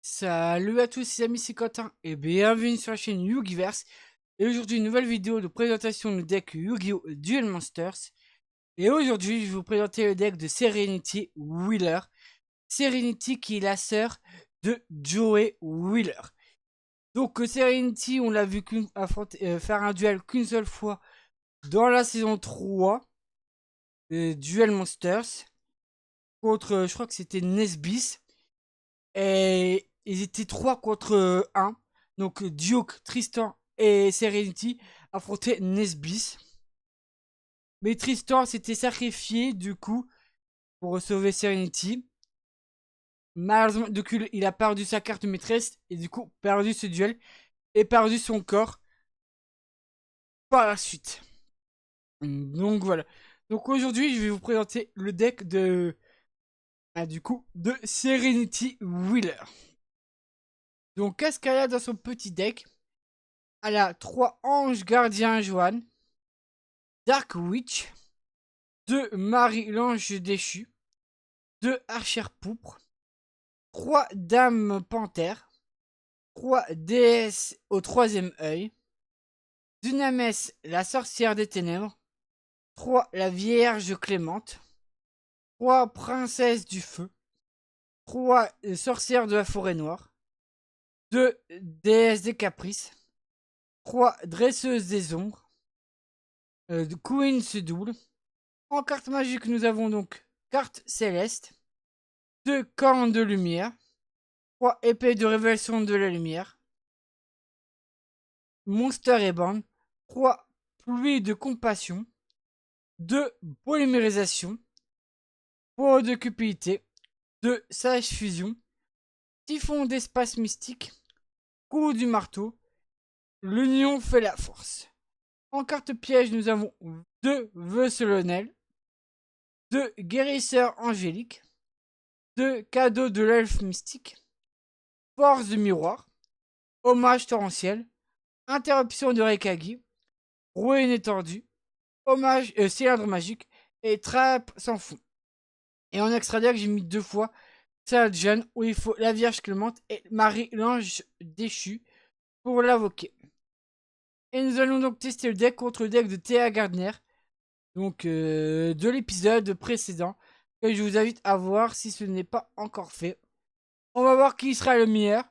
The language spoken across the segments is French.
Salut à tous les amis, c'est Quentin et bienvenue sur la chaîne Yugiverse. Et aujourd'hui, une nouvelle vidéo de présentation du deck Yu-Gi-Oh! Duel Monsters. Et aujourd'hui, je vais vous présenter le deck de Serenity Wheeler. Serenity qui est la sœur de Joey Wheeler. Donc Serenity, on l'a vu faire un duel qu'une seule fois dans la saison 3 de Duel Monsters. Contre, je crois que c'était Nesbis. Et ils étaient 3 contre un. Donc Duke, Tristan et Serenity affrontaient Nesbis. Mais Tristan s'était sacrifié du coup pour sauver Serenity. Malheureusement, du coup, il a perdu sa carte maîtresse et du coup perdu ce duel et perdu son corps par la suite. Donc voilà. Donc aujourd'hui, je vais vous présenter le deck de Serenity Wheeler. Donc qu'est-ce qu'elle a dans son petit deck? Elle a 3 anges gardiens Johan, Dark Witch, 2 Marie l'ange déchu, 2 archères pourpres, 3 dames panthères, 3 déesses au troisième œil, Dunamès la sorcière des ténèbres, 3 la vierge clémente, 3 princesses du feu, 3 sorcières de la forêt noire, 2 déesses des caprices, 3 dresseuses des ombres, Queen double. En carte magique, nous avons donc carte céleste, 2 cornes de lumière, 3 épées de révélation de la lumière, Monster et Band, 3 pluies de compassion, 2 polymérisation, peau de cupidité, 2 sage fusion, typhon d'espace mystique, coup du marteau, l'union fait la force. En carte piège, nous avons 2 vœux solennels, 2 guérisseurs angéliques, 2 cadeaux de l'elfe mystique, force du miroir, hommage torrentiel, interruption de Rekagi, ruine étendue, hommage cylindre magique et trappe sans fond. Et en extra deck, j'ai mis 2 fois Saladin où il faut la Vierge Clémente et Marie l'ange déchu pour l'invoquer. Et nous allons donc tester le deck contre le deck de Théa Gardner, donc de l'épisode précédent, que je vous invite à voir si ce n'est pas encore fait. On va voir qui sera le meilleur,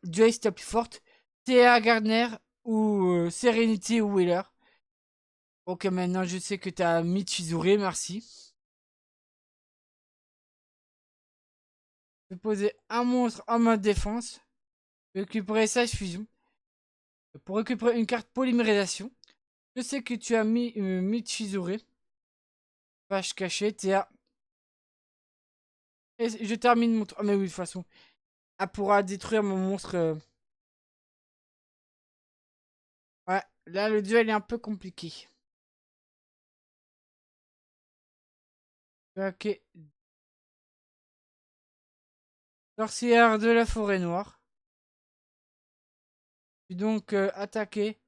dueliste la plus forte, Théa Gardner ou Serenity Wheeler. Ok, maintenant je sais que tu as Michizure, merci. Je vais poser un monstre en mode défense. Récupérer Sage Fusion. Pour récupérer une carte polymérisation. Je sais que tu as mis Michizure. Vache cachée, Théa. Et je termine mon tour. Ah, mais oui, de toute façon. Elle pourra détruire mon monstre. Ouais, là le duel est un peu compliqué. Ok. Sorcière de la forêt noire. Puis donc attaquer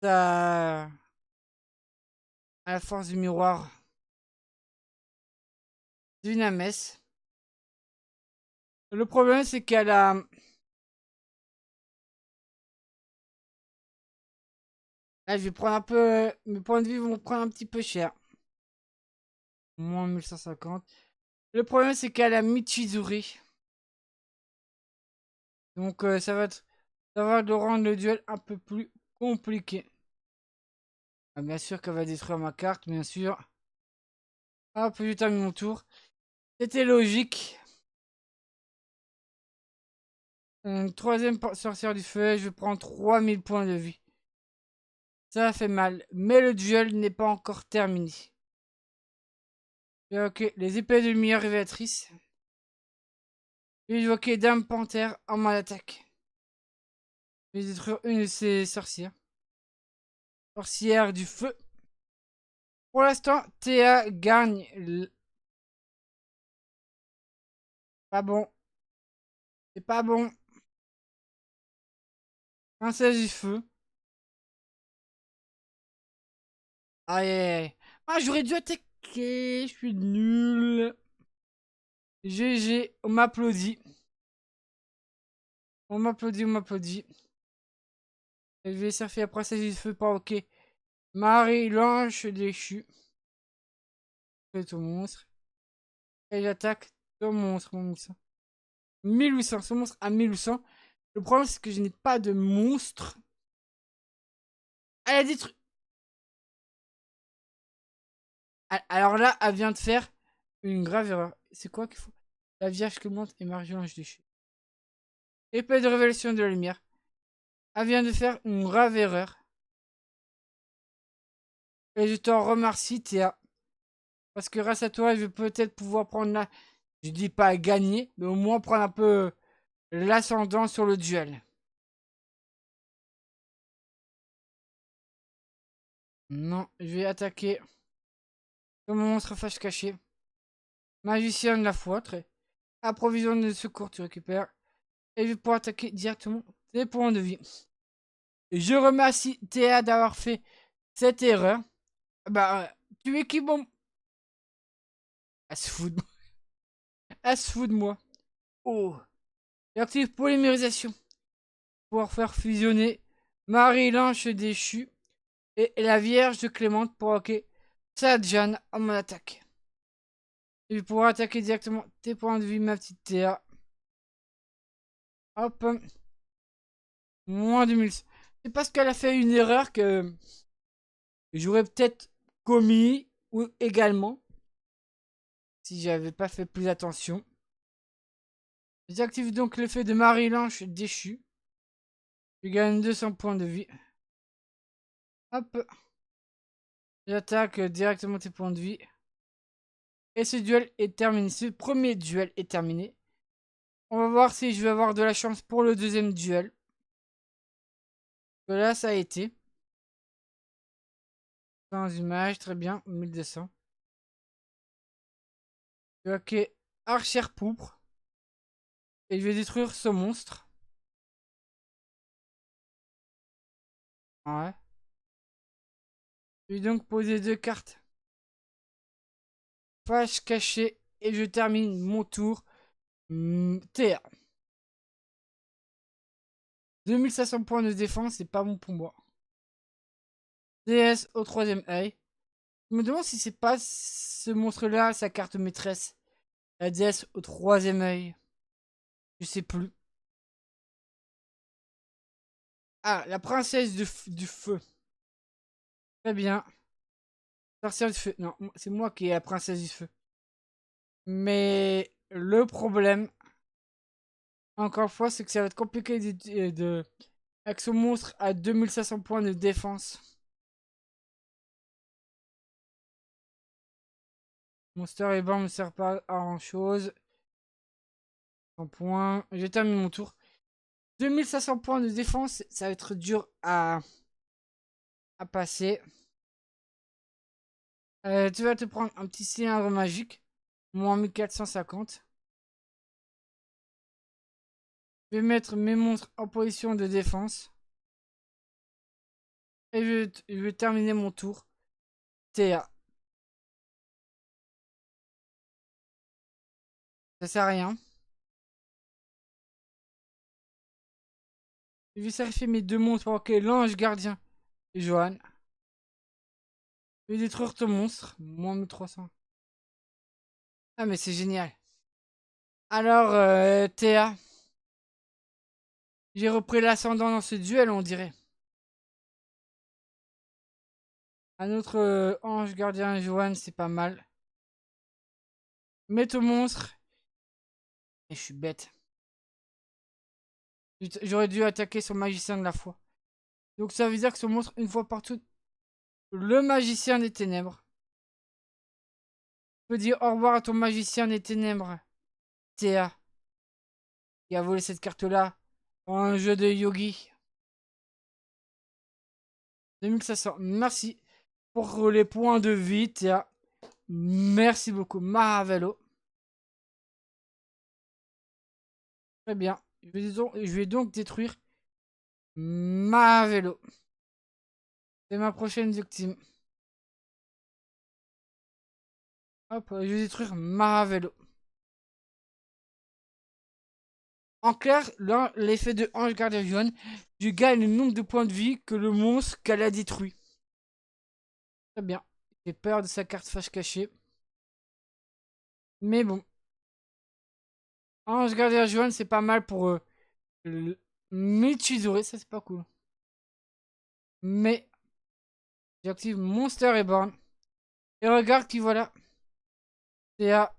à la force du miroir d'Unamès. Le problème c'est qu'elle a. Là je vais prendre un peu. Mes points de vie vont prendre un petit peu cher. Moins 1150. Le problème c'est qu'elle a Michizuri. Donc ça va de rendre le duel un peu plus compliqué. Ah, bien sûr qu'elle va détruire ma carte, bien sûr. Hop, je termine mon tour. C'était logique. Une troisième sorcière du feu, je prends 3000 points de vie. Ça fait mal, mais le duel n'est pas encore terminé. Ok, les épées de lumière révélatrice. J'ai évoqué Dame Panthère en mode attaque. Je vais détruire une de ces sorcières. Sorcière du feu. Pour l'instant, Théa gagne. Pas bon. C'est pas bon. Princesse du feu. Aïe aïe aïe. Ah, j'aurais dû attaquer. Je suis nul. GG, on m'applaudit. On m'applaudit, on m'applaudit. Je vais surfer la princesse du feu par ok. Marie-Lange déchue. Fais ton monstre. Et j'attaque ton monstre, mon monstre. 1800, ce monstre à 1800. Le problème, c'est que je n'ai pas de monstre. Elle a détruit. Alors là, elle vient de faire une grave erreur. C'est quoi qu'il faut? La Vierge clémente et Marie-Ange déchue. Épée de révélation de la lumière. Elle vient de faire une grave erreur. Et je t'en remercie, Théa. Parce que grâce à toi, je vais peut-être pouvoir prendre la... Je dis pas gagner, mais au moins prendre un peu l'ascendant sur le duel. Non, je vais attaquer ce monstre face caché. Magicien de la foi, très. Approvision de secours, tu récupères. Et je vais pouvoir attaquer directement tes points de vie. Je remercie Théa d'avoir fait cette erreur. Bah, tu es qui bon? Elle se fout de moi. Elle se fout de moi. Oh. J'active polymérisation. Pouvoir faire fusionner Marie-Lange déchue et la Vierge de Clémente pour provoquer Sadjan à mon attaque. Je vais pouvoir attaquer directement tes points de vie, ma petite Théa. Hop. Moins 2100. C'est parce qu'elle a fait une erreur que j'aurais peut-être commis ou également si j'avais pas fait plus attention. J'active donc l'effet de Marie-Lange déchue. Je gagne 200 points de vie. Hop. J'attaque directement tes points de vie. Et ce duel est terminé. Ce premier duel est terminé. On va voir si je vais avoir de la chance pour le deuxième duel. Là, ça a été. Sans image, très bien. 1200. Ok. Archère pourpre. Et je vais détruire ce monstre. Ouais. Je vais donc poser 2 cartes. Page cachée. Et je termine mon tour. TR. 2500 points de défense, c'est pas bon pour moi. DS au troisième œil. Je me demande si c'est pas ce monstre-là, sa carte maîtresse. La DS au troisième œil. Je sais plus. Ah, la princesse du feu. Très bien. Sorcière du feu. Non, c'est moi qui ai la princesse du feu. Mais le problème, encore une fois, c'est que ça va être compliqué avec ce monstre à 2500 points de défense. Monster et ban me sert pas à grand chose. 100 points. J'ai terminé mon tour. 2500 points de défense, ça va être dur à passer. Tu vas te prendre un petit cylindre magique. Moins 1450. Je vais mettre mes monstres en position de défense. Et je vais terminer mon tour. TA. Ça sert à rien. Je vais sacrifier mes 2 monstres pour que l'ange gardien et Johan. Je vais détruire ton monstre. Moins 1300. Ah mais c'est génial. Alors, Théa. J'ai repris l'ascendant dans ce duel, on dirait. Un autre ange gardien Johan, c'est pas mal. Mets ton monstre. Et je suis bête. J'aurais dû attaquer son magicien de la foi. Donc ça veut dire que son monstre, une fois partout, le magicien des ténèbres. Tu peux dire au revoir à ton magicien des ténèbres, Théa, qui a volé cette carte-là en un jeu de yogi. 2500. Merci pour les points de vie, Théa. Merci beaucoup, Maravello. Très bien. Je vais donc détruire Maravello. C'est ma prochaine victime. Hop, je vais détruire Maravello. En clair, l'effet de Ange Gardien Jaune, tu gagnes le nombre de points de vie que le monstre qu'elle a détruit. Très bien. J'ai peur de sa carte fâche cachée. Mais bon. Ange Gardien Jaune, c'est pas mal pour Michizore. Ça, c'est pas cool. Mais j'active Monster Reborn. Et regarde qui voilà. Théa.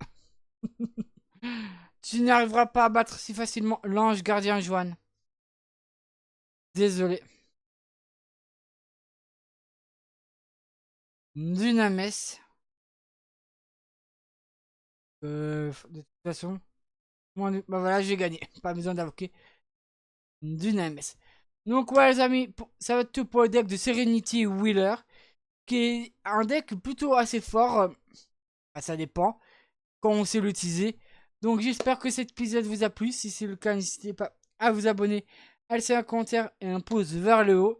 Tu n'arriveras pas à battre si facilement l'ange gardien Joanne. Désolé. Dunames. De toute façon, bah voilà, j'ai gagné. Pas besoin d'invoquer Dunames. Donc ouais les amis, ça va être tout pour le deck de Serenity Wheeler. Qui est un deck plutôt assez fort. Bah, ça dépend quand on sait l'utiliser. Donc j'espère que cet épisode vous a plu. Si c'est le cas, n'hésitez pas à vous abonner, à laisser un commentaire et un pouce vers le haut.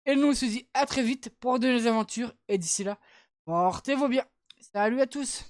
Et nous on se dit à très vite pour de nouvelles aventures. Et d'ici là, portez-vous bien. Salut à tous.